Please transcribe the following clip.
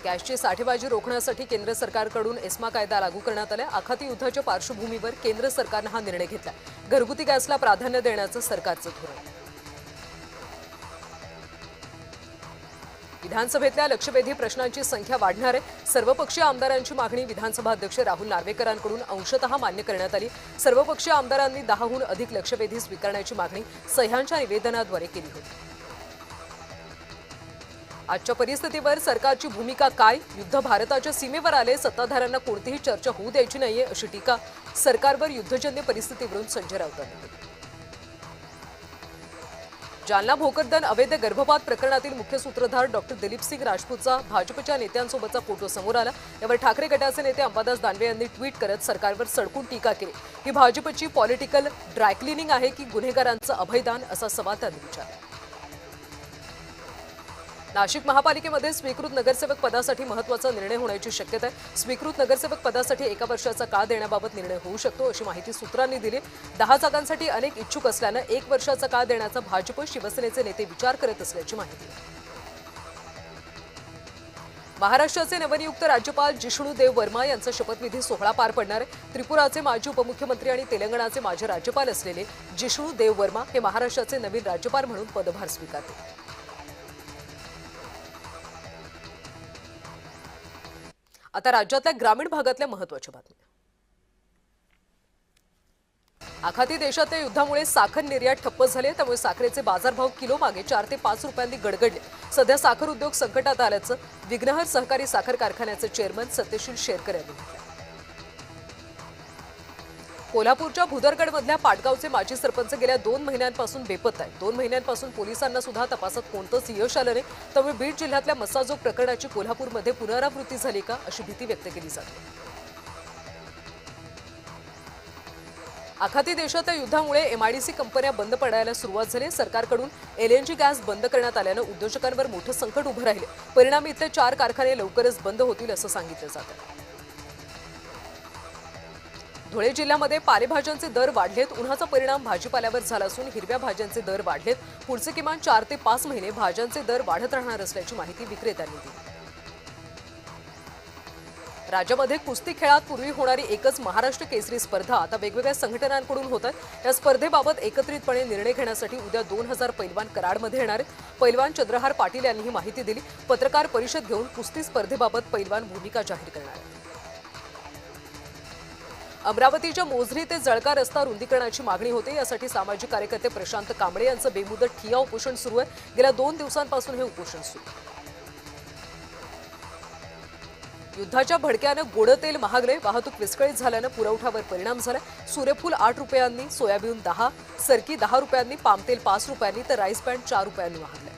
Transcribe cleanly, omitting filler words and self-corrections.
गॅसची साठेबाजी रोखण्यासाठी केंद्र सरकारकडून एस्मा कायदा लागू करण्यात आला। आखाती युद्धाच्या पार्श्वभूमीवर केंद्र सरकारने हा निर्णय घेतला। घरगुती गॅसला प्राधान्य देण्याचं सरकारचं धोरण। विधानसभेतल्या लक्षवेधी प्रश्नांची संख्या वाढणार आहे। सर्वपक्षीय आमदारांची मागणी विधानसभा अध्यक्ष राहुल नार्वेकरांकडून अंशतः मान्य करण्यात आली। सर्वपक्षीय आमदारांनी 10हून अधिक लक्षवेधी स्वीकारण्याची मागणी सह्यांच्या निवेदनाद्वारे केली होती। आजच्या परिस्थितीवर सरकारची भूमिका काय? युद्ध भारताच्या सीमेवर आले, सत्ताधाऱ्यांना कोणतीही चर्चा होऊ द्यायची नाहीये अशी टीका सरकारवर युद्धजन्य परिस्थितीवरून संजय राऊतांनी केली। जालना भोकरदन अवैध गर्भपात प्रकरणातील मुख्य सूत्रधार डॉक्टर दिलीप सिंग राजपूतचा भाजपच्या नेत्यांसोबतचा फोटो समोर आला। यावर ठाकरे गटाचे नेते अंबादास दानवे यांनी ट्विट करत सरकारवर सडकून टीका केली। ही भाजपची पॉलिटिकल ड्रायक्लिनिंग आहे की गुन्हेगारांचं अभयदान, असा सवाल त्यांनी विचारला। नाशिक महापालिकेमध्ये स्वीकृत नगरसेवक पदासाठी महत्त्वाचा निर्णय होण्याची शक्यता आहे। स्वीकृत नगरसेवक पदासाठी 1 वर्षाचा काळ देण्याबाबत निर्णय होऊ शकतो अशी माहिती सूत्रांनी दिली। 10 जागांसाठी अनेक इच्छुक असल्यानं 1 वर्षाचा काळ देण्याचा भाजप शिवसेनेचे नेते विचार करत असल्याची माहिती आहे। महाराष्ट्राचे नवनियुक्त राज्यपाल जिष्णू देव वर्मा यांचा शपथविधी सोहळा पार पडणार आहे। त्रिपुराचे माजी उपमुख्यमंत्री आणि तेलंगणाचे माजी राज्यपाल असलेले जिष्णू देव वर्मा हे महाराष्ट्राचे नवीन राज्यपाल म्हणून पदभार स्वीकारतील। आता राज्यातल्या ग्रामीण भागातल्या महत्त्वाच्या बातम्या। आखाती देशातल्या युद्धामुळे साखर निर्यात ठप्प झाले, त्यामुळे साखरेचे बाजारभाव किलो मागे 4 ते 5 रुपयांनी गडगडले। सध्या साखर उद्योग संकटात आल्याचं विघ्नहर सहकारी साखर कारखान्याचे चेअरमन सत्यशील शेरकर यांनी म्हटलं। कोल्हापूरच्या भुदरगडमधल्या पाटगावचे माजी सरपंच गेल्या 2 महिन्यांपासून बेपत्ता आहेत। 2 महिन्यांपासून पोलिसांना सुद्धा तपासात कोणतंच यश आलं नाही, त्यामुळे बीड जिल्ह्यातल्या मस्साजोग प्रकरणाची कोल्हापूरमध्ये पुनरावृत्ती झाली का अशी भीती व्यक्त केली जाते। आखाती देशातल्या युद्धामुळे एमआयडीसी कंपन्या बंद पडायला सुरुवात झाली। सरकारकडून एलएनजी गॅस बंद करण्यात आल्यानं उद्योजकांवर मोठं संकट उभं राहिले। परिणामी इथले 4 कारखाने लवकरच बंद होतील असं सांगितलं जातं। धुळे जिल्ह्यामध्ये पालेभाज्यांचे दर वाढलेत। उन्हाचा परिणाम भाजीपाल्यावर झाला असून हिरव्या भाज्यांचे दर वाढलेत। पुढचे किमान 4 ते 5 महिने भाज्यांचे दर वाढत राहणार असल्याची माहिती विक्रेत्यांनी दिली। राज्यामध्ये कुस्ती खेळात पूर्वी होणारी एकच महाराष्ट्र केसरी स्पर्धा आता वेगवेगळ्या संघटनांकडून होत आहे। या स्पर्धेबाबत एकत्रितपणे निर्णय घेण्यासाठी उद्या 2000 पैलवान कराडमध्ये येणार आहेत। पैलवान चंद्रहार पाटील यांनी ही माहिती दिली। पत्रकार परिषद घेऊन कुस्ती स्पर्धेबाबत पैलवान भूमिका जाहीर करणार आहेत। अमरावतीच्या मोझरी ते जळका रस्ता रुंदीकरणाची मागणी होते। यासाठी सामाजिक कार्यकर्ते प्रशांत कांबळे यांचं बेमुदत ठिय्या उपोषण सुरू आहे। गेल्या 2 दिवसांपासून हे उपोषण सुरू आहे। युद्धाच्या भडक्यानं गोडं तेल महागले, वाहतूक विस्कळीत झाल्यानं पुरवठ्यावर परिणाम झाला। सूर्यफूल 8 रुपयांनी, सोयाबीन 10, सरकी 10 रुपयांनी, पामतेल 5 रुपयांनी तर राईस बँड 4 रुपयांनी महागले।